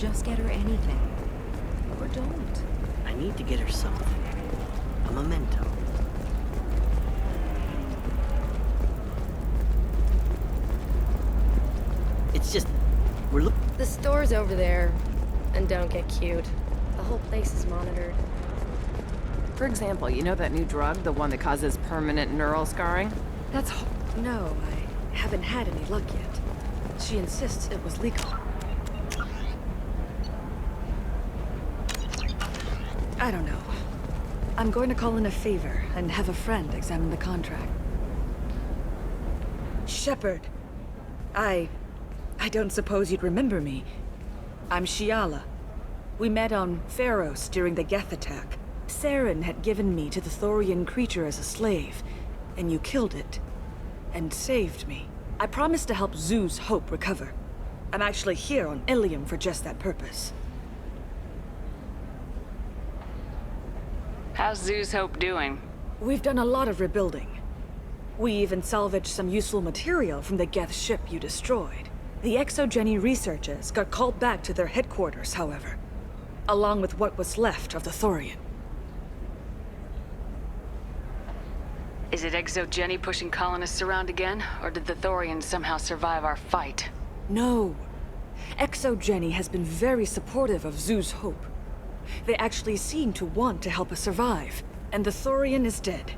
Just get her anything. Or don't. I need to get her something. A memento. It's just... The store's over there. And don't get cute. The whole place is monitored. For example, you know that new drug, the one that causes permanent neural scarring? No, I haven't had any luck yet. She insists it was legal. I don't know. I'm going to call in a favor and have a friend examine the contract. Shepard. I don't suppose you'd remember me. I'm Shiala. We met on Pharos during the Geth attack. Saren had given me to the Thorian creature as a slave, and you killed it. And saved me. I promised to help Zoo's Hope recover. I'm actually here on Ilium for just that purpose. How's Zoo's Hope doing? We've done a lot of rebuilding. We even salvaged some useful material from the Geth ship you destroyed. The Exogeny researchers got called back to their headquarters, however, along with what was left of the Thorian. Is it Exogeny pushing colonists around again, or did the Thorians somehow survive our fight? No. Exogeny has been very supportive of Zoo's Hope. They actually seem to want to help us survive, and the Thorian is dead.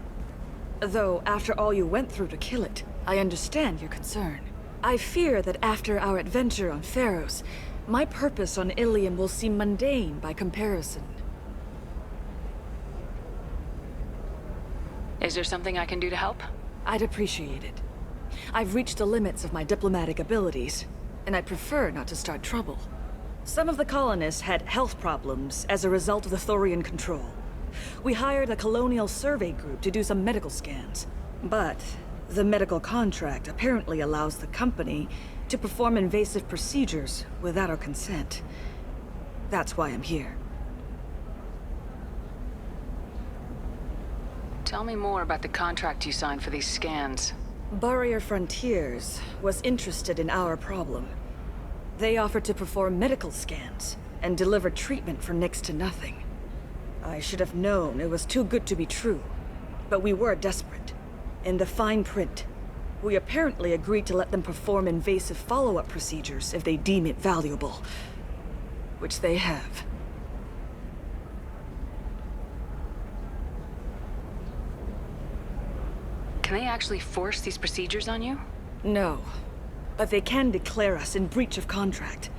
Though, after all you went through to kill it, I understand your concern. I fear that after our adventure on Pharos, my purpose on Ilium will seem mundane by comparison. Is there something I can do to help? I'd appreciate it. I've reached the limits of my diplomatic abilities, and I'd prefer not to start trouble. Some of the colonists had health problems as a result of the Thorian control. We hired a colonial survey group to do some medical scans. But the medical contract apparently allows the company to perform invasive procedures without our consent. That's why I'm here. Tell me more about the contract you signed for these scans. Barrier Frontiers was interested in our problem. They offered to perform medical scans and deliver treatment for next to nothing. I should have known it was too good to be true, but we were desperate. In the fine print, we apparently agreed to let them perform invasive follow-up procedures if they deem it valuable, which they have. Can they actually force these procedures on you? No, but they can declare us in breach of contract,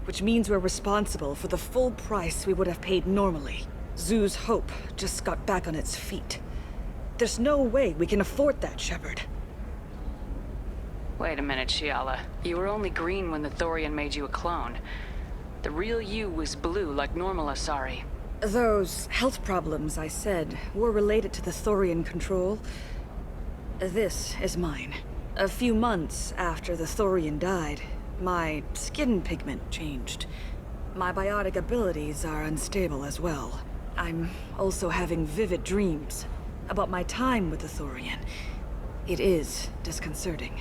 which means we're responsible for the full price we would have paid normally. Zoo's Hope just got back on its feet. There's no way we can afford that, Shepard. Wait a minute, Shiala. You were only green when the Thorian made you a clone. The real you was blue like normal Asari. Those health problems I said were related to the Thorian control. This is mine. A few months after the Thorian died, my skin pigment changed. My biotic abilities are unstable as well. I'm also having vivid dreams about my time with the Thorian. It is disconcerting.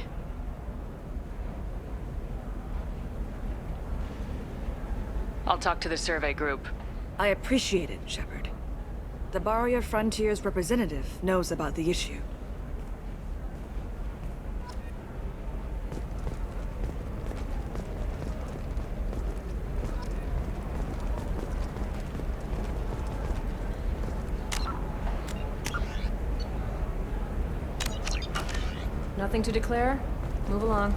I'll talk to the survey group. I appreciate it, Shepard. The Barrier Frontiers representative knows about the issue. Nothing to declare? Move along.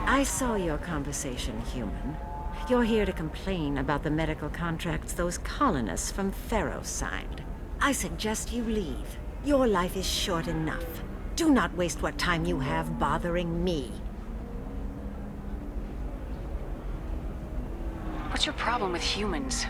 I saw your conversation, human. You're here to complain about the medical contracts those colonists from Pharos signed. I suggest you leave. Your life is short enough. Do not waste what time you have bothering me. What's your problem with humans?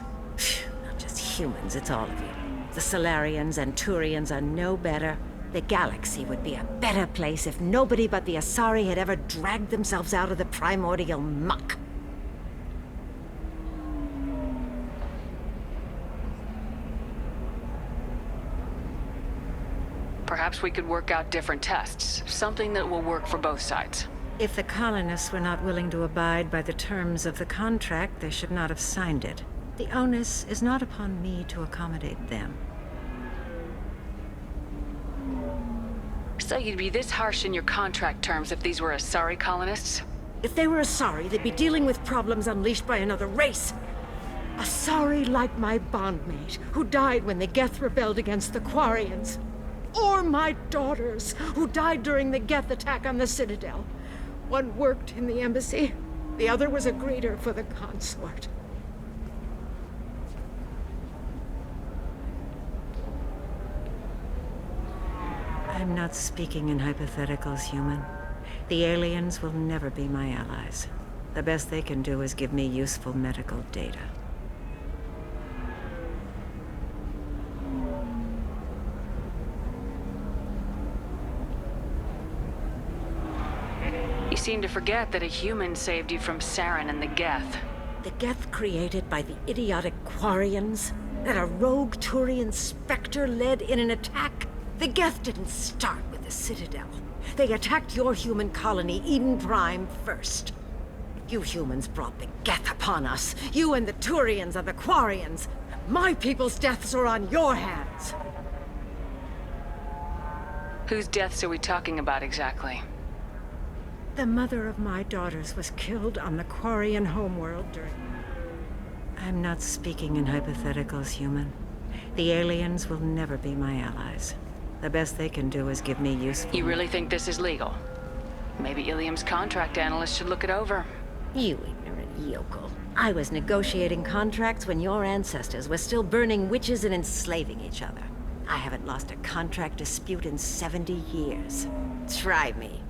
Not just humans, it's all of you. The Solarians and Turians are no better. The galaxy would be a better place if nobody but the Asari had ever dragged themselves out of the primordial muck. Perhaps we could work out different tests. Something that will work for both sides. If the colonists were not willing to abide by the terms of the contract, they should not have signed it. The onus is not upon me to accommodate them. So you'd be this harsh in your contract terms if these were Asari colonists? If they were Asari, they'd be dealing with problems unleashed by another race. Asari like my bondmate, who died when the Geth rebelled against the Quarians. Or my daughters, who died during the Geth attack on the Citadel. One worked in the embassy, the other was a greeter for the consort. I'm not speaking in hypotheticals, human. The aliens will never be my allies. The best they can do is give me useful medical data. You seem to forget that a human saved you from Saren and the Geth. The Geth created by the idiotic Quarians? That a rogue Turian Spectre led in an attack? The Geth didn't start with the Citadel. They attacked your human colony, Eden Prime, first. You humans brought the Geth upon us. You and the Turians are the Quarians. My people's deaths are on your hands. Whose deaths are we talking about exactly? The mother of my daughters was killed on the Quarian homeworld during... I'm not speaking in hypotheticals, human. The aliens will never be my allies. The best they can do is give me useful... You really think this is legal? Maybe Ilium's contract analyst should look it over. You ignorant yokel. I was negotiating contracts when your ancestors were still burning witches and enslaving each other. I haven't lost a contract dispute in 70 years. Try me.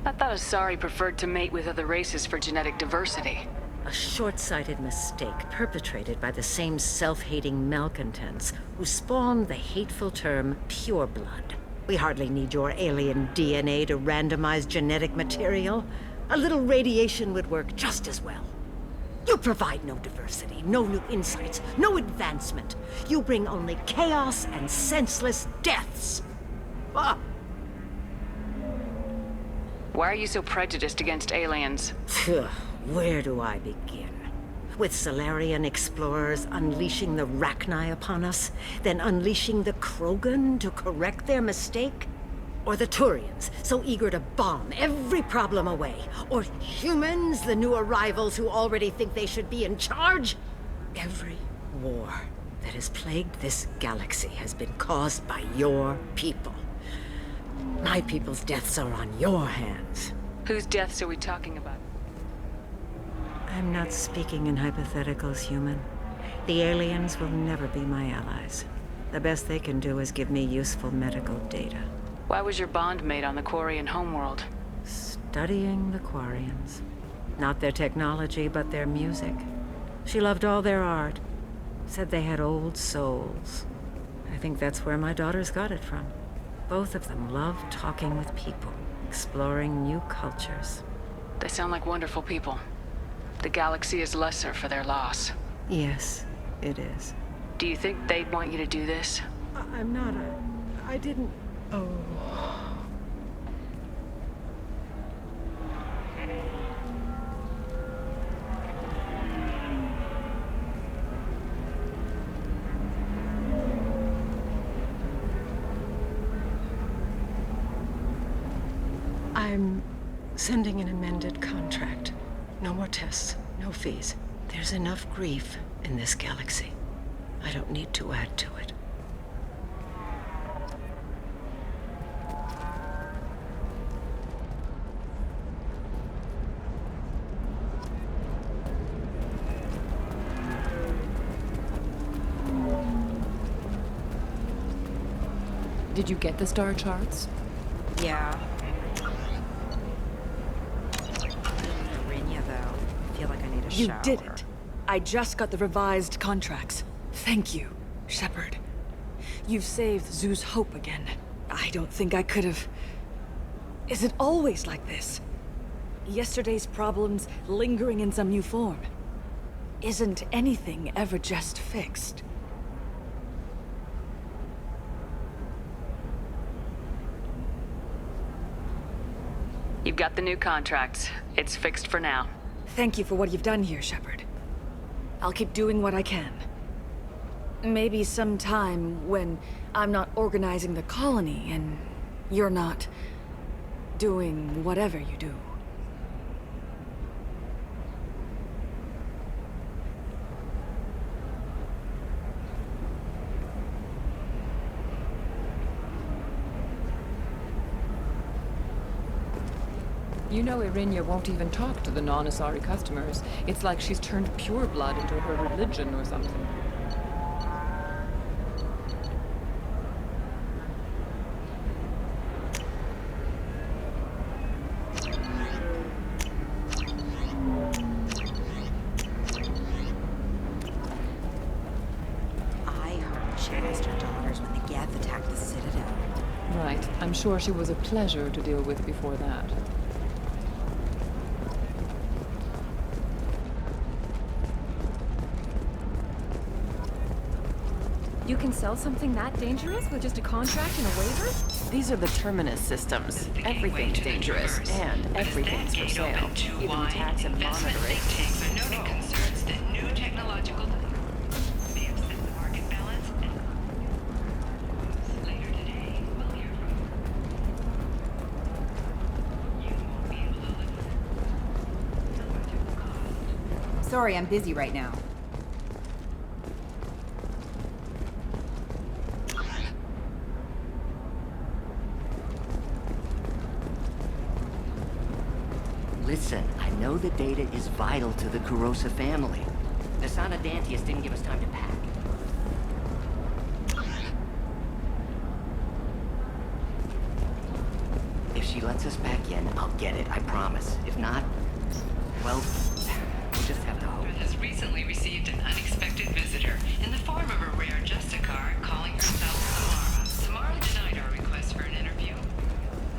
I thought Asari preferred to mate with other races for genetic diversity. A short-sighted mistake perpetrated by the same self-hating malcontents who spawned the hateful term pureblood. We hardly need your alien DNA to randomize genetic material. A little radiation would work just as well. You provide no diversity, no new insights, no advancement. You bring only chaos and senseless deaths. Ah! Why are you so prejudiced against aliens? Where do I begin? With Solarian explorers unleashing the Rachni upon us, then unleashing the Krogan to correct their mistake? Or the Turians, so eager to bomb every problem away? Or humans, the new arrivals who already think they should be in charge? Every war that has plagued this galaxy has been caused by your people. My people's deaths are on your hands. Whose deaths are we talking about? I'm not speaking in hypotheticals, human. The aliens will never be my allies. The best they can do is give me useful medical data. Why was your bondmate on the Quarian homeworld? Studying the Quarians. Not their technology, but their music. She loved all their art. Said they had old souls. I think that's where my daughters got it from. Both of them love talking with people, exploring new cultures. They sound like wonderful people. The galaxy is lesser for their loss. Yes, it is. Do you think they'd want you to do this? I'm not I didn't... Oh... I'm sending an amended contract. No more tests, no fees. There's enough grief in this galaxy. I don't need to add to it. Did you get the star charts? Yeah. feel like I need a You shower. did it. I just got the revised contracts. Thank you, Shepard. You've saved Zoo's hope again. I don't think I could have... Is it always like this? Yesterday's problems lingering in some new form. Isn't anything ever just fixed? You've got the new contracts. It's fixed for now. Thank you for what you've done here, Shepard. I'll keep doing what I can. Maybe sometime when I'm not organizing the colony and you're not doing whatever you do. You know Irinia won't even talk to the non-Asari customers. It's like she's turned pure blood into her religion or something. I heard she lost her daughters when the Geth attacked the Citadel. Right. I'm sure she was a pleasure to deal with before that. You can sell something that dangerous with just a contract and a waiver? These are the Terminus systems. Everything's dangerous, and everything's for sale. Even tax and monitoring. Tanks are noting concerns that new technological may upset the market balance. Later today, we'll hear from you. Won't be able to live with it. How much it will cost. Sorry, I'm busy right now. Listen, I know the data is vital to the Kurosa family. The Sana Dantius didn't give us time to pack. If she lets us back in, I'll get it, I promise. If not, well, we'll just have to hope. Has recently received an unexpected visitor in the form of a rare Justicar calling herself Samara. Samara denied our request for an interview.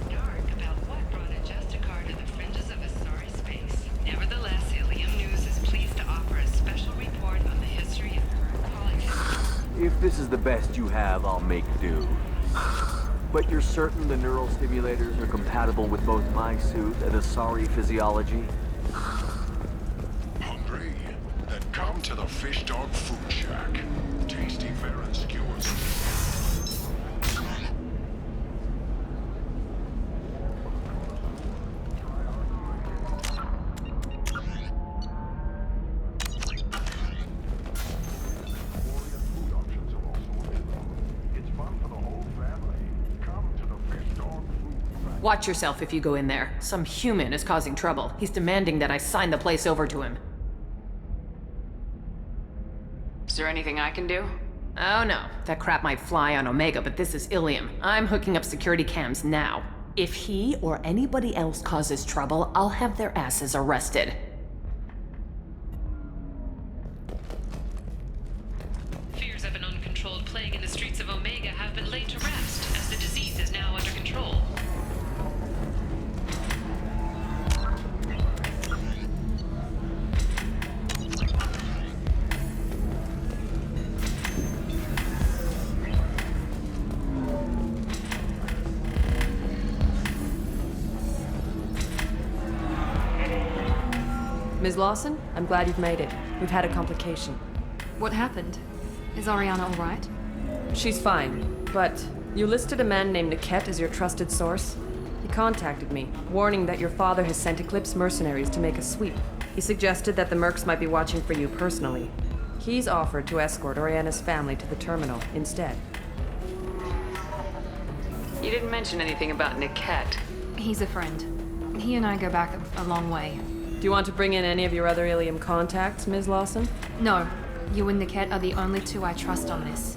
Dark about what brought a Justicar to the fringes of Asari space. Nevertheless, Ilium News is pleased to offer a special report on the history of her calling. If this is the best you have, I'll make do. But you're certain the neural stimulators are compatible with both my suit and Asari physiology? Hungry? Then come to the Fish Dog Food Shack. Tasty fare and skewers. Watch yourself if you go in there. Some human is causing trouble. He's demanding that I sign the place over to him. Is there anything I can do? Oh no, that crap might fly on Omega, but this is Ilium. I'm hooking up security cams now. If he or anybody else causes trouble, I'll have their asses arrested. Fears of an uncontrolled plague in the streets of Omega have been laid to rest, as the disease is now under control. Ms. Lawson, I'm glad you've made it. We've had a complication. What happened? Is Ariana all right? She's fine, but you listed a man named Niket as your trusted source. He contacted me, warning that your father has sent Eclipse mercenaries to make a sweep. He suggested that the Mercs might be watching for you personally. He's offered to escort Oriana's family to the terminal instead. You didn't mention anything about Niket. He's a friend. He and I go back a long way. Do you want to bring in any of your other Ilium contacts, Ms. Lawson? No, you and Niket are the only two I trust on this.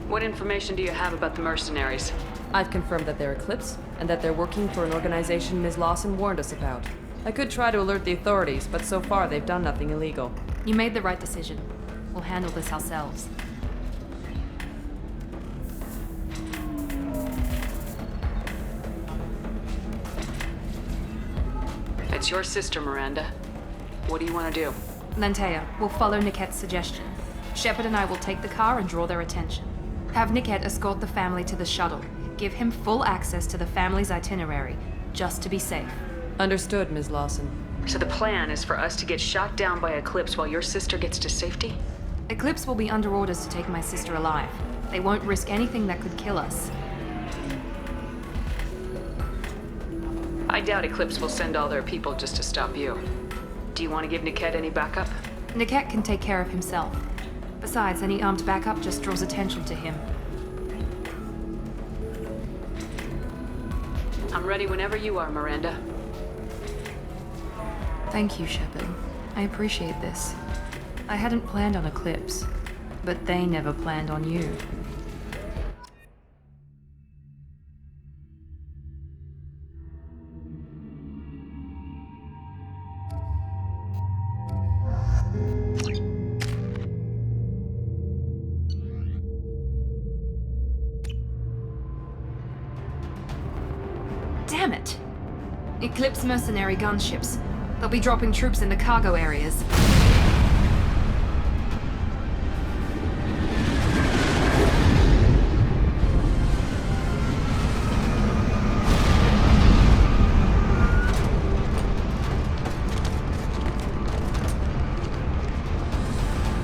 What information do you have about the mercenaries? I've confirmed that they're Eclipse, and that they're working for an organization Ms. Lawson warned us about. I could try to alert the authorities, but so far they've done nothing illegal. You made the right decision. We'll handle this ourselves. It's your sister, Miranda. What do you want to do? Lantea, we'll follow Nickette's suggestion. Shepard and I will take the car and draw their attention. Have Nickette escort the family to the shuttle. Give him full access to the family's itinerary, just to be safe. Understood, Ms. Lawson. So the plan is for us to get shot down by Eclipse while your sister gets to safety? Eclipse will be under orders to take my sister alive. They won't risk anything that could kill us. I doubt Eclipse will send all their people just to stop you. Do you want to give Nickette any backup? Nickette can take care of himself. Besides, any armed backup just draws attention to him. I'm ready whenever you are, Miranda. Thank you, Shepard. I appreciate this. I hadn't planned on Eclipse, but they never planned on you. Damn it! Eclipse mercenary gunships. They'll be dropping troops in the cargo areas.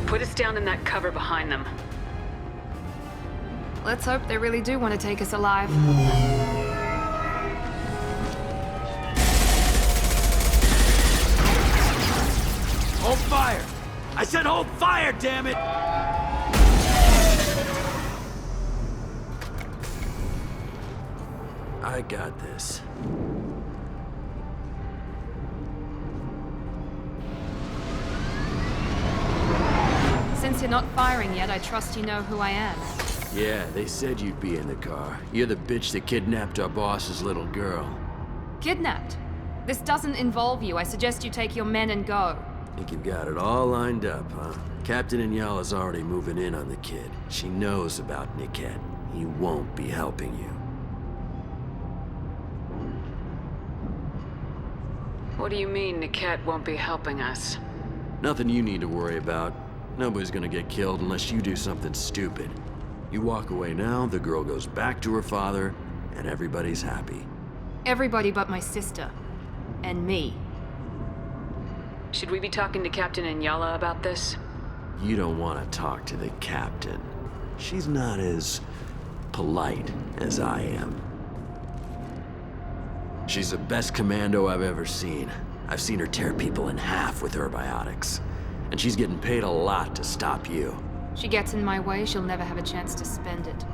Put us down in that cover behind them. Let's hope they really do want to take us alive. Hold fire! I said hold fire, damn it! I got this. Since you're not firing yet, I trust you know who I am. Yeah, they said you'd be in the car. You're the bitch that kidnapped our boss's little girl. Kidnapped? This doesn't involve you. I suggest you take your men and go. Think you've got it all lined up, huh? Captain Inyala's already moving in on the kid. She knows about Nickette. He won't be helping you. What do you mean Nickette won't be helping us? Nothing you need to worry about. Nobody's gonna get killed unless you do something stupid. You walk away now, the girl goes back to her father, and everybody's happy. Everybody but my sister. And me. Should we be talking to Captain Inyala about this? You don't want to talk to the captain. She's not as polite as I am. She's the best commando I've ever seen. I've seen her tear people in half with her biotics. And she's getting paid a lot to stop you. She gets in my way, she'll never have a chance to spend it.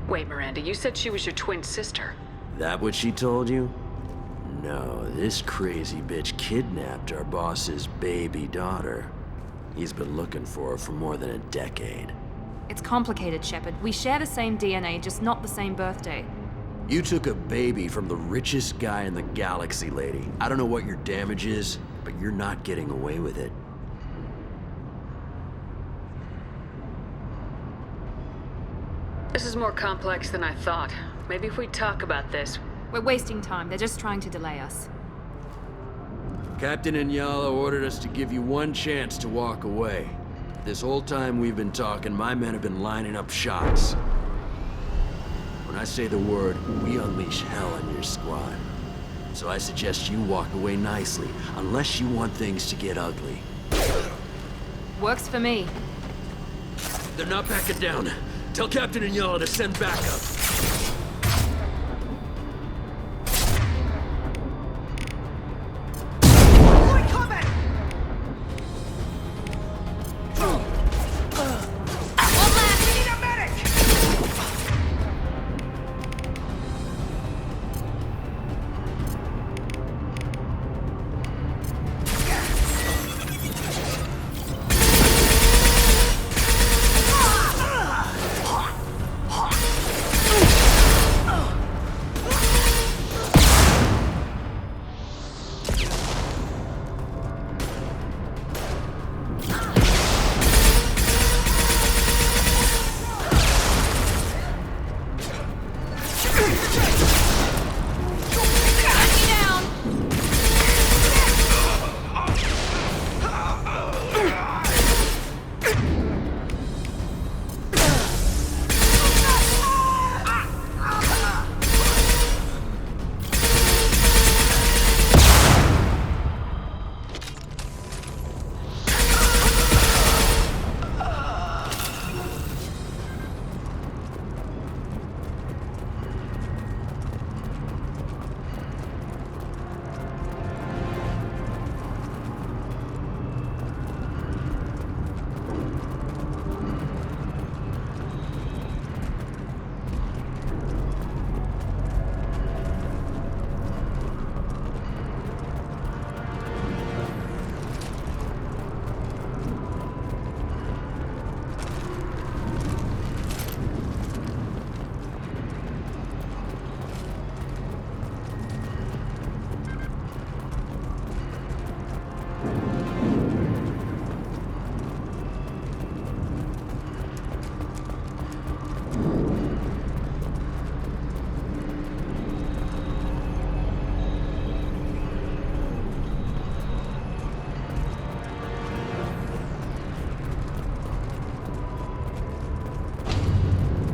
Wait, Miranda, you said she was your twin sister. That what she told you? No, this crazy bitch kidnapped our boss's baby daughter. He's been looking for her for more than a decade. It's complicated, Shepard. We share the same DNA, just not the same birthday. You took a baby from the richest guy in the galaxy, lady. I don't know what your damage is, but you're not getting away with it. This is more complex than I thought. Maybe if we talk about this. We're wasting time. They're just trying to delay us. Captain Inyala ordered us to give you one chance to walk away. This whole time we've been talking, my men have been lining up shots. When I say the word, we unleash hell on your squad. So I suggest you walk away nicely, unless you want things to get ugly. Works for me. They're not backing down. Tell Captain Inyala to send backup.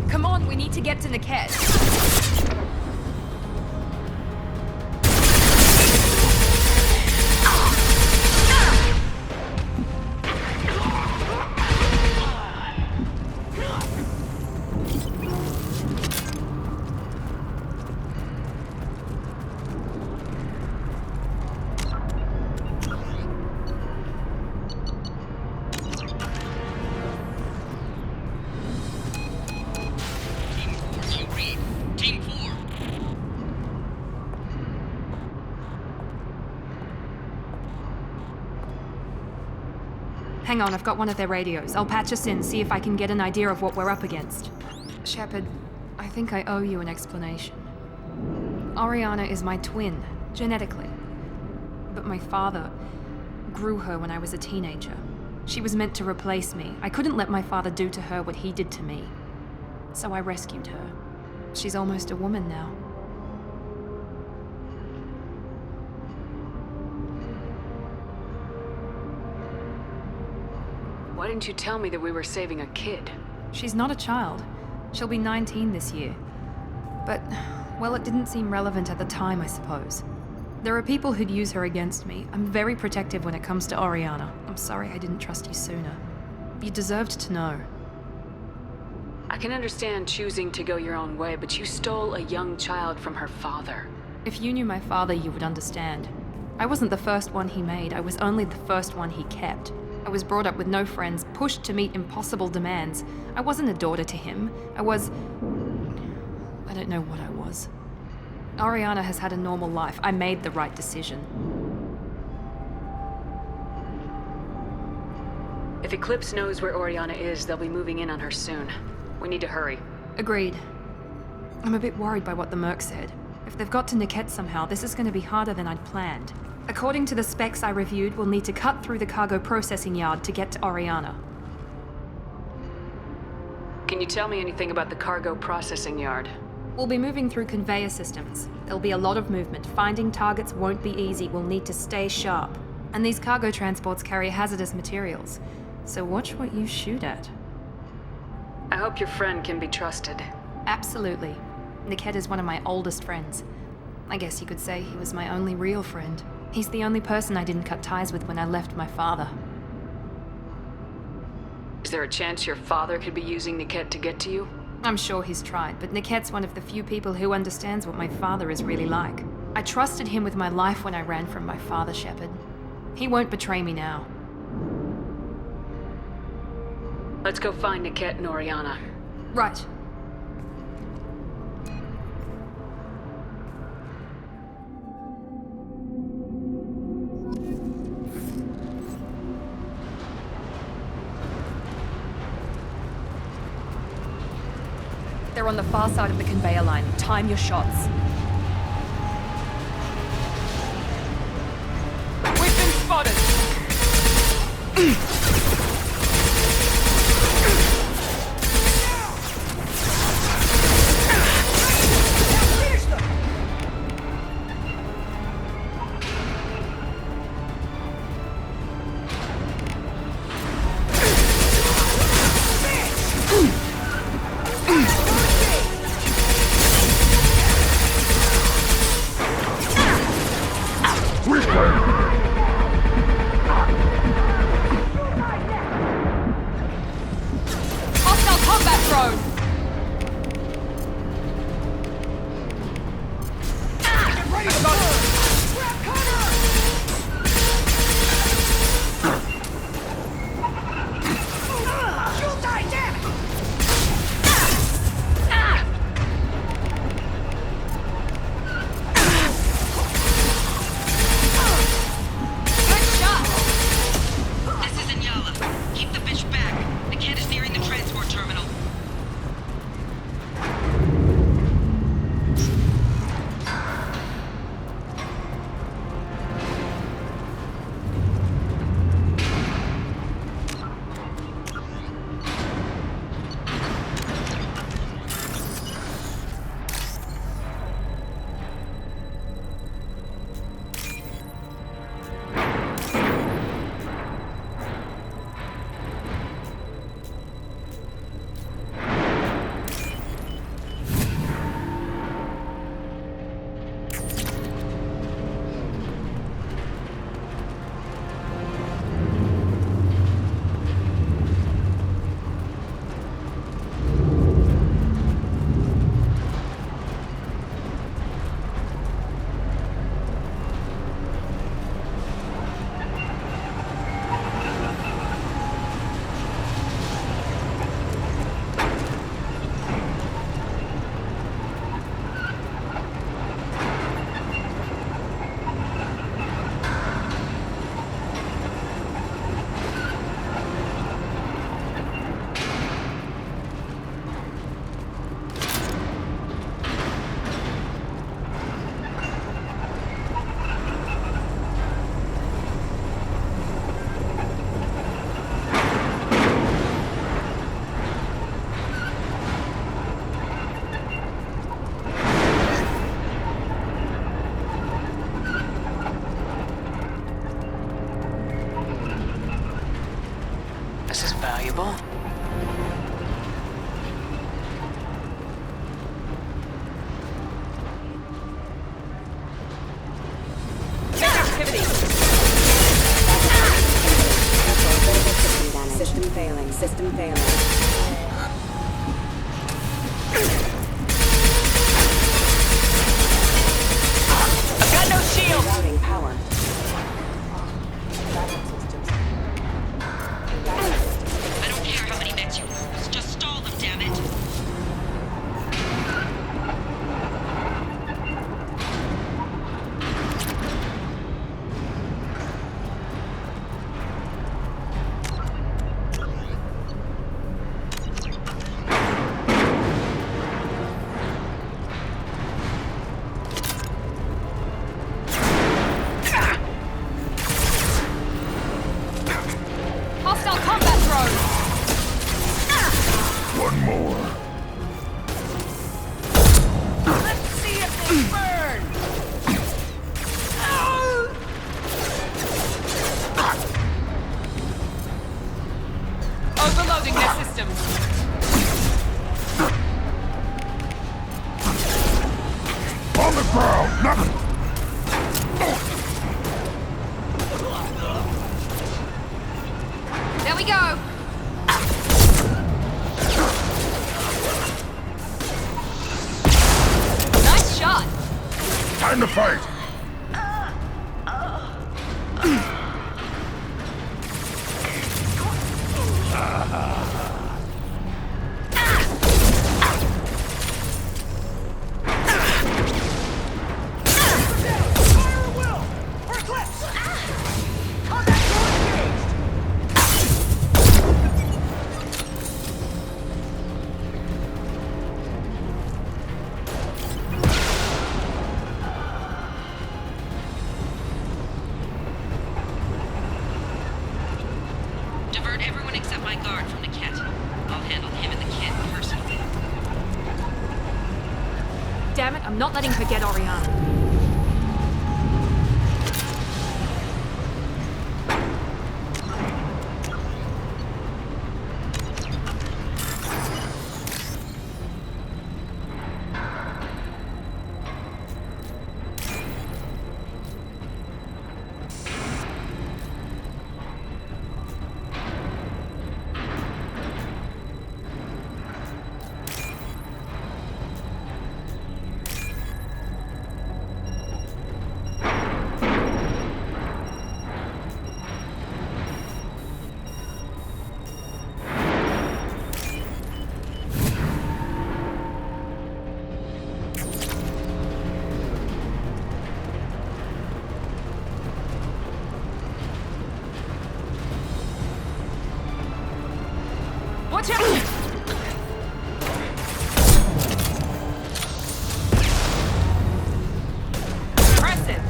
Come on, we need to get to Niket. Hang on, I've got one of their radios. I'll patch us in, see if I can get an idea of what we're up against. Shepard, I think I owe you an explanation. Oriana is my twin, genetically. But my father grew her when I was a teenager. She was meant to replace me. I couldn't let my father do to her what he did to me. So I rescued her. She's almost a woman now. Why didn't you tell me that we were saving a kid? She's not a child. She'll be 19 this year. But, well, it didn't seem relevant at the time, I suppose. There are people who'd use her against me. I'm very protective when it comes to Oriana. I'm sorry I didn't trust you sooner. You deserved to know. I can understand choosing to go your own way, but you stole a young child from her father. If you knew my father, you would understand. I wasn't the first one he made. I was only the first one he kept. I was brought up with no friends, pushed to meet impossible demands. I wasn't a daughter to him. I don't know what I was. Oriana has had a normal life. I made the right decision. If Eclipse knows where Oriana is, they'll be moving in on her soon. We need to hurry. Agreed. I'm a bit worried by what the Merc said. If they've got to Niket somehow, this is going to be harder than I'd planned. According to the specs I reviewed, we'll need to cut through the cargo processing yard to get to Oriana. Can you tell me anything about the cargo processing yard? We'll be moving through conveyor systems. There'll be a lot of movement. Finding targets won't be easy. We'll need to stay sharp. And these cargo transports carry hazardous materials. So watch what you shoot at. I hope your friend can be trusted. Absolutely. Niket is one of my oldest friends. I guess you could say he was my only real friend. He's the only person I didn't cut ties with when I left my father. Is there a chance your father could be using Niket to get to you? I'm sure he's tried, but Niket's one of the few people who understands what my father is really like. I trusted him with my life when I ran from my father, Shepard. He won't betray me now. Let's go find Niket and Oriana. Right. They're on the far side of the conveyor line. Time your shots. We've been spotted! Time to fight! Divert everyone except my guard from Niket. I'll handle him and the kid personally. Damn it, I'm not letting her get Oriana. Watch out! Impressive!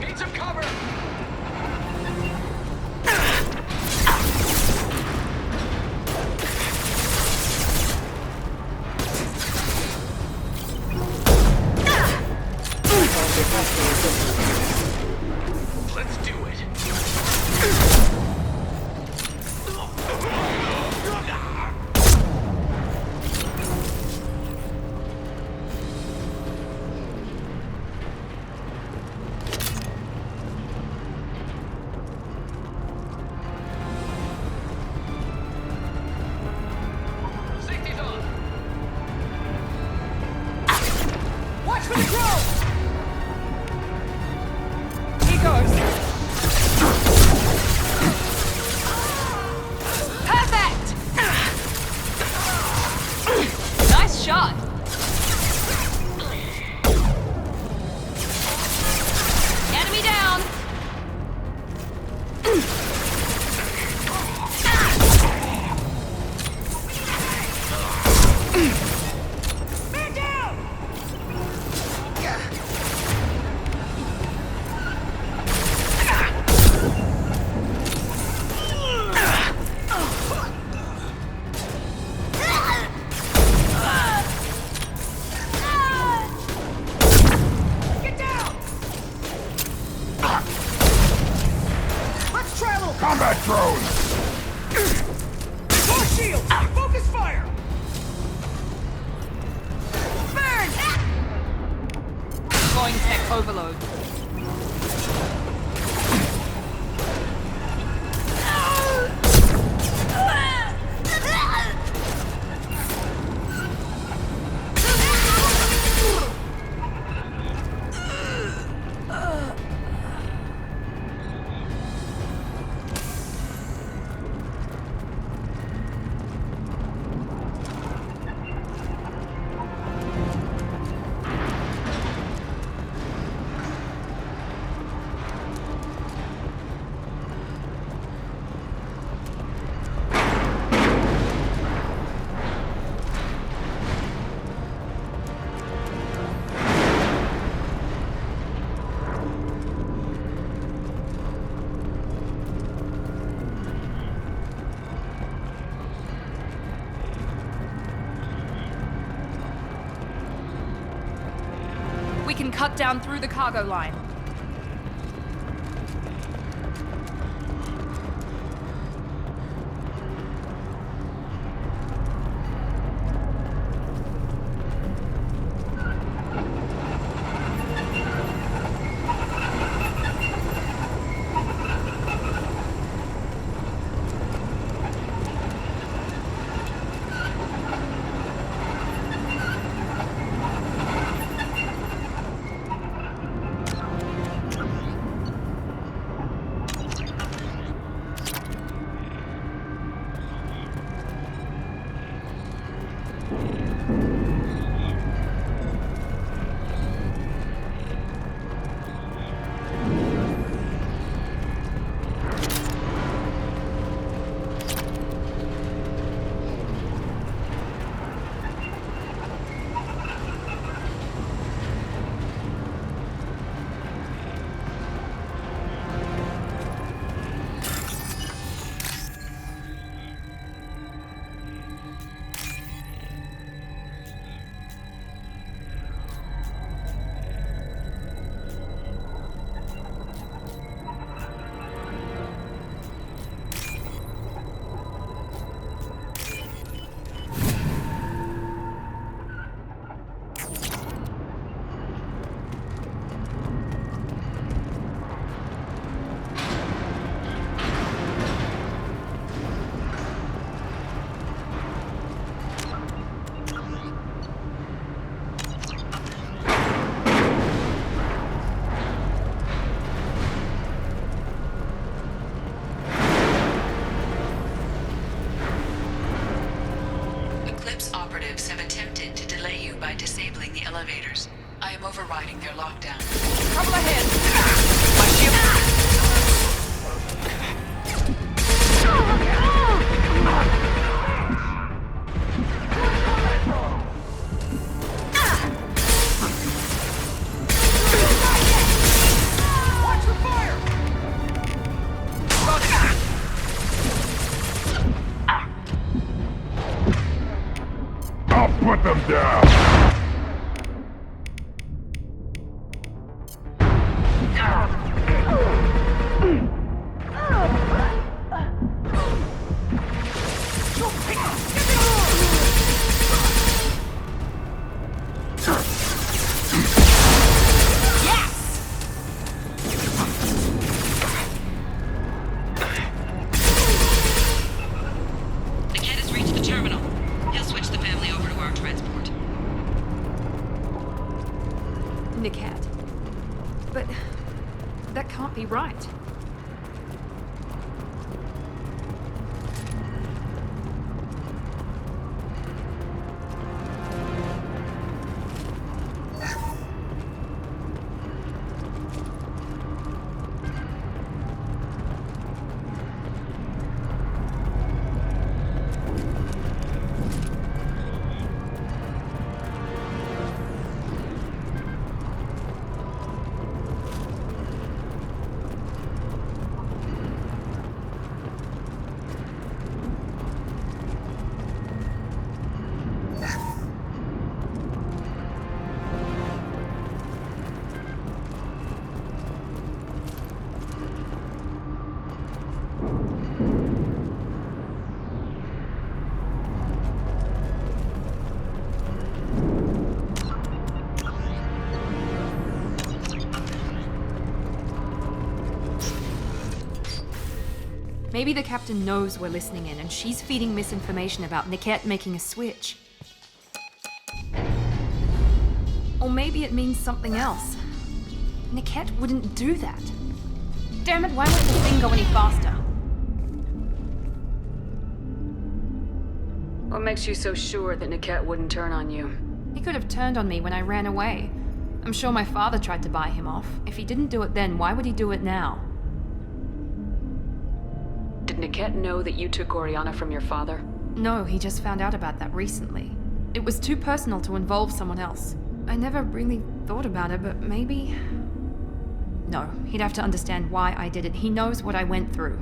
Need some cover! Let's do it. Safety's on. Watch for the drone! He goes. Perfect! Nice shot. Enemy down. Man down! Get down! Let's travel! Combat drones! More shields! Focus fire! Burn! Going tech overload. We can cut down through the cargo line. Eclipse operatives have attempted to delay you by disabling the elevators. I am overriding their lockdown. Trouble ahead! My shield... Watch the fire! I'll put them down! Niket has reached the terminal. He'll switch the family over to our transport. Niket. But that can't be right. Maybe the captain knows we're listening in and she's feeding misinformation about Niket making a switch. Or maybe it means something else. Niket wouldn't do that. Damn it, why won't the thing go any faster? What makes you so sure that Niket wouldn't turn on you? He could have turned on me when I ran away. I'm sure my father tried to buy him off. If he didn't do it then, why would he do it now? Did Niket know that you took Oriana from your father? No, he just found out about that recently. It was too personal to involve someone else. I never really thought about it, but maybe... No, he'd have to understand why I did it. He knows what I went through.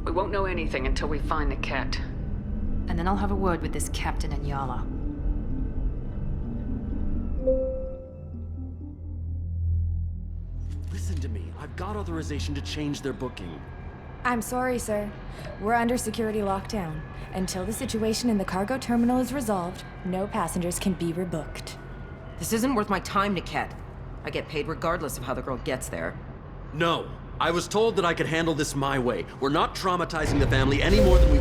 We won't know anything until we find Niket. And then I'll have a word with this captain and Yala. Listen to me. I've got authorization to change their booking. I'm sorry, sir. We're under security lockdown. Until the situation in the cargo terminal is resolved, no passengers can be rebooked. This isn't worth my time, Niket. I get paid regardless of how the girl gets there. No. I was told that I could handle this my way. We're not traumatizing the family any more than we...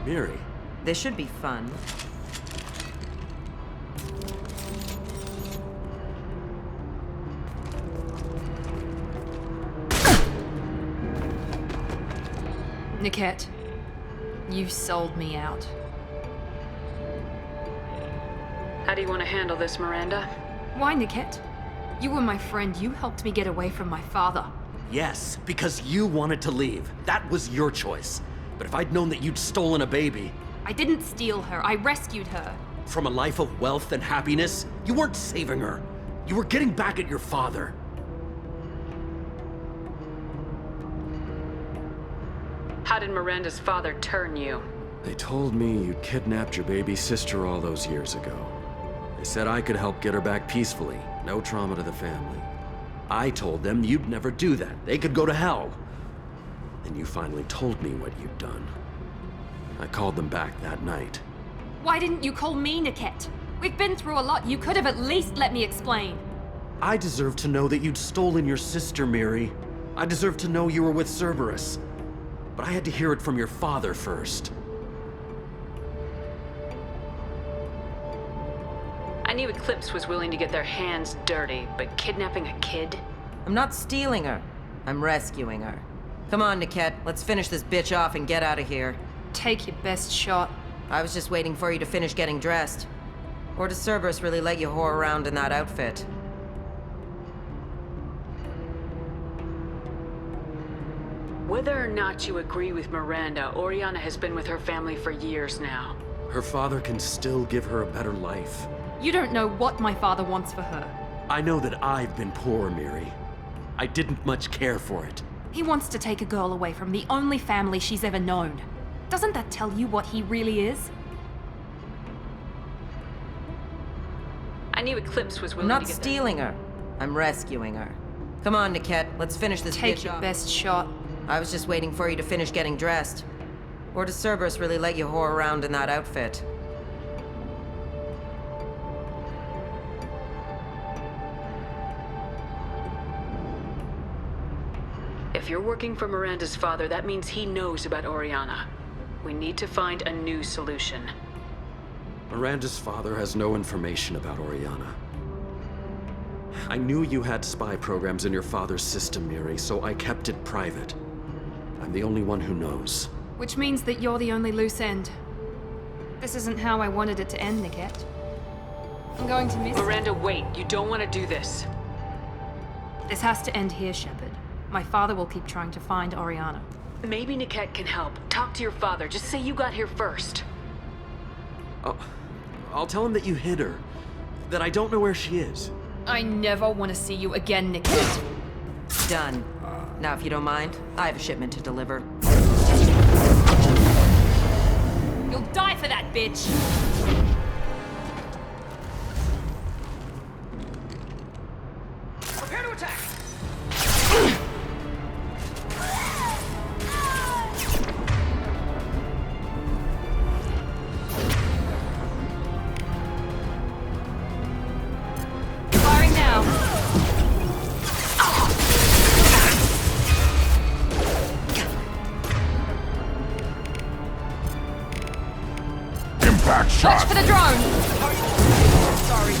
Miri. This should be fun. Niket, you've sold me out. How do you want to handle this, Miranda? Why, Niket? You were my friend. You helped me get away from my father. Yes, because you wanted to leave. That was your choice. But if I'd known that you'd stolen a baby... I didn't steal her. I rescued her. From a life of wealth and happiness, you weren't saving her. You were getting back at your father. How did Miranda's father turn you? They told me you'd kidnapped your baby sister all those years ago. They said I could help get her back peacefully. No trauma to the family. I told them you'd never do that. They could go to hell. Then you finally told me what you'd done. I called them back that night. Why didn't you call me, Niket? We've been through a lot. You could have at least let me explain. I deserve to know that you'd stolen your sister, Miri. I deserve to know you were with Cerberus. But I had to hear it from your father first. I knew Eclipse was willing to get their hands dirty, but kidnapping a kid? I'm not stealing her. I'm rescuing her. Come on, Niket. Let's finish this bitch off and get out of here. Take your best shot. I was just waiting for you to finish getting dressed. Or does Cerberus really let you whore around in that outfit? Whether or not you agree with Miranda, Oriana has been with her family for years now. Her father can still give her a better life. You don't know what my father wants for her. I know that I've been poor, Miri. I didn't much care for it. He wants to take a girl away from the only family she's ever known. Doesn't that tell you what he really is? I knew Eclipse was I'm willing not to get stealing her. I'm rescuing her. Come on, Niket. Let's finish this bitch Take your off. best shot. I was just waiting for you to finish getting dressed. Or does Cerberus really let you whore around in that outfit? If you're working for Miranda's father, that means he knows about Oriana. We need to find a new solution. Miranda's father has no information about Oriana. I knew you had spy programs in your father's system, Miri, so I kept it private. I'm the only one who knows. Which means that you're the only loose end. This isn't how I wanted it to end, Niket. I'm going to miss... Miranda, wait. You don't want to do this. This has to end here, Shepard. My father will keep trying to find Oriana. Maybe Niket can help. Talk to your father. Just say you got here first. I'll tell him that you hid her. That I don't know where she is. I never want to see you again, Niket. Done. Now, if you don't mind, I have a shipment to deliver. You'll die for that, bitch! Prepare to attack! Firing now. Impact shot! Watch for the drone! Sorry,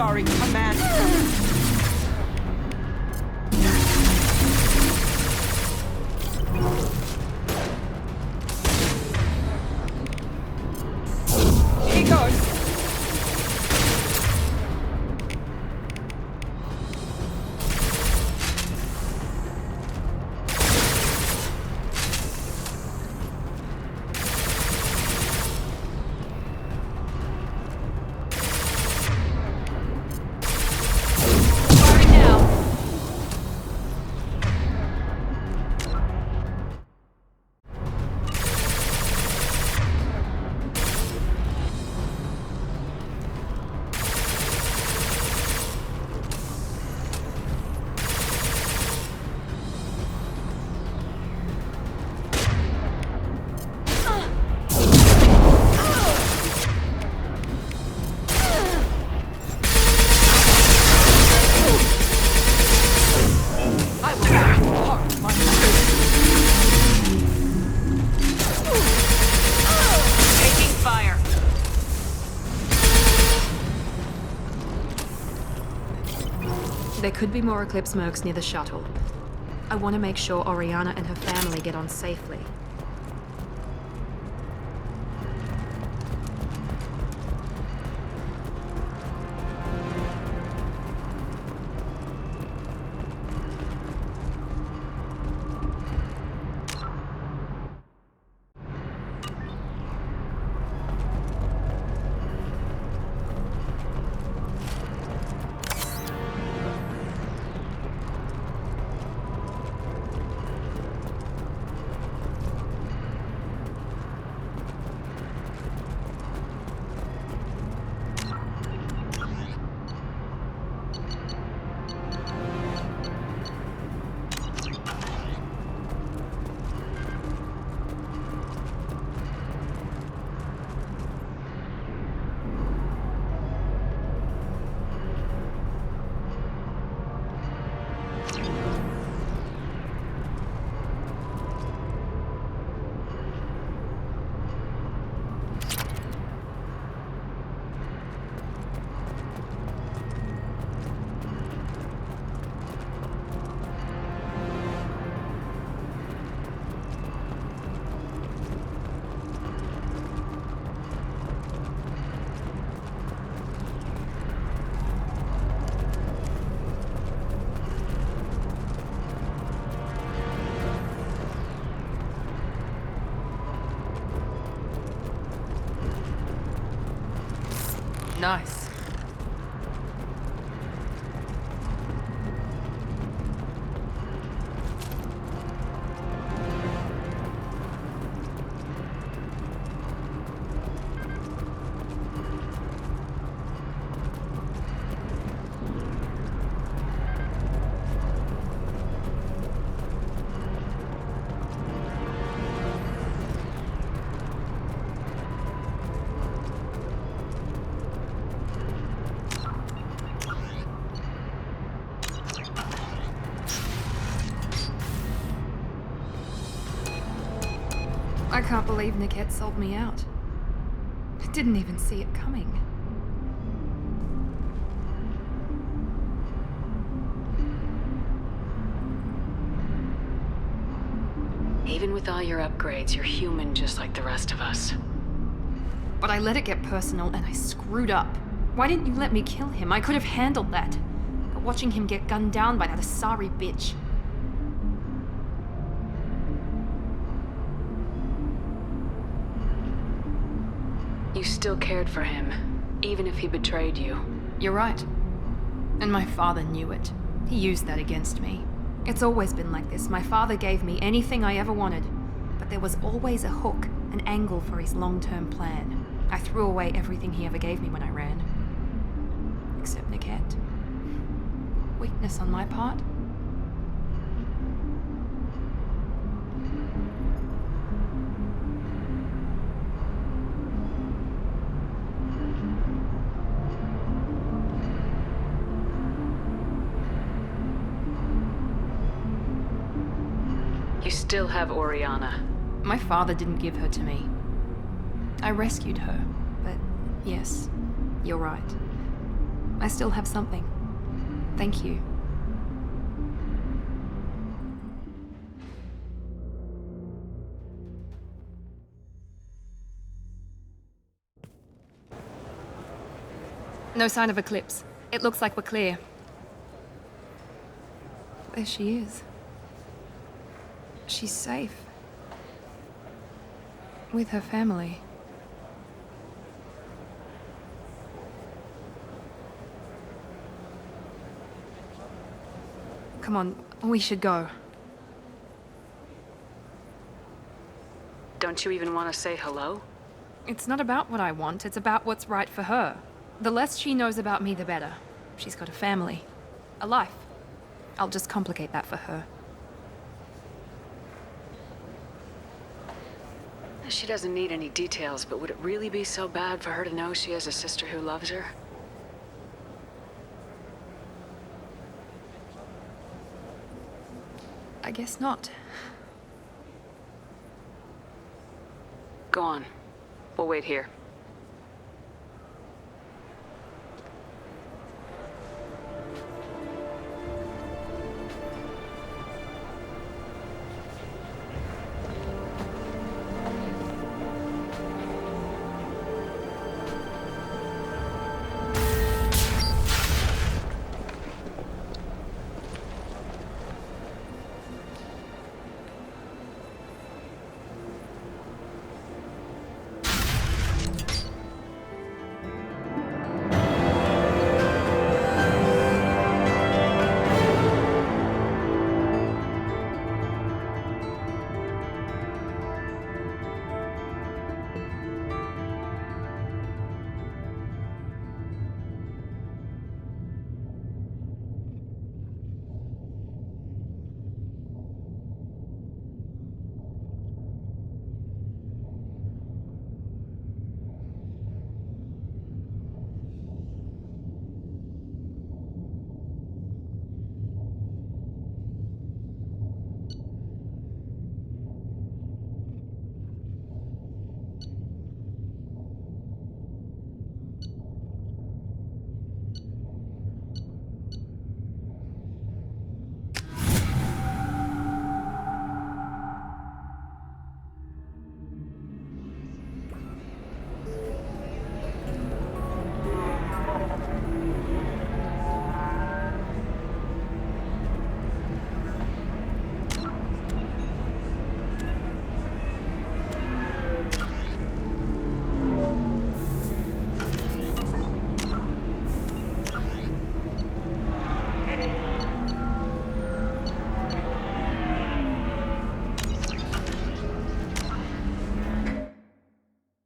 Asari Commander. He goes. There could be more Eclipse mercs near the shuttle. I want to make sure Oriana and her family get on safely. Nice. I can't believe Niket sold me out. I didn't even see it coming. Even with all your upgrades, you're human just like the rest of us. But I let it get personal and I screwed up. Why didn't you let me kill him? I could have handled that. But watching him get gunned down by that Asari bitch. You still cared for him, even if he betrayed you. You're right. And my father knew it. He used that against me. It's always been like this. My father gave me anything I ever wanted, but there was always a hook, an angle for his long-term plan. I threw away everything he ever gave me when I ran. Except Niket. Weakness on my part. You still have Oriana. My father didn't give her to me. I rescued her, but yes, you're right. I still have something. Thank you. No sign of Eclipse. It looks like we're clear. There she is. She's safe. With her family. Come on, we should go. Don't you even want to say hello? It's not about what I want, it's about what's right for her. The less she knows about me, the better. She's got a family. A life. I'll just complicate that for her. She doesn't need any details, but would it really be so bad for her to know she has a sister who loves her? I guess not. Go on. We'll wait here.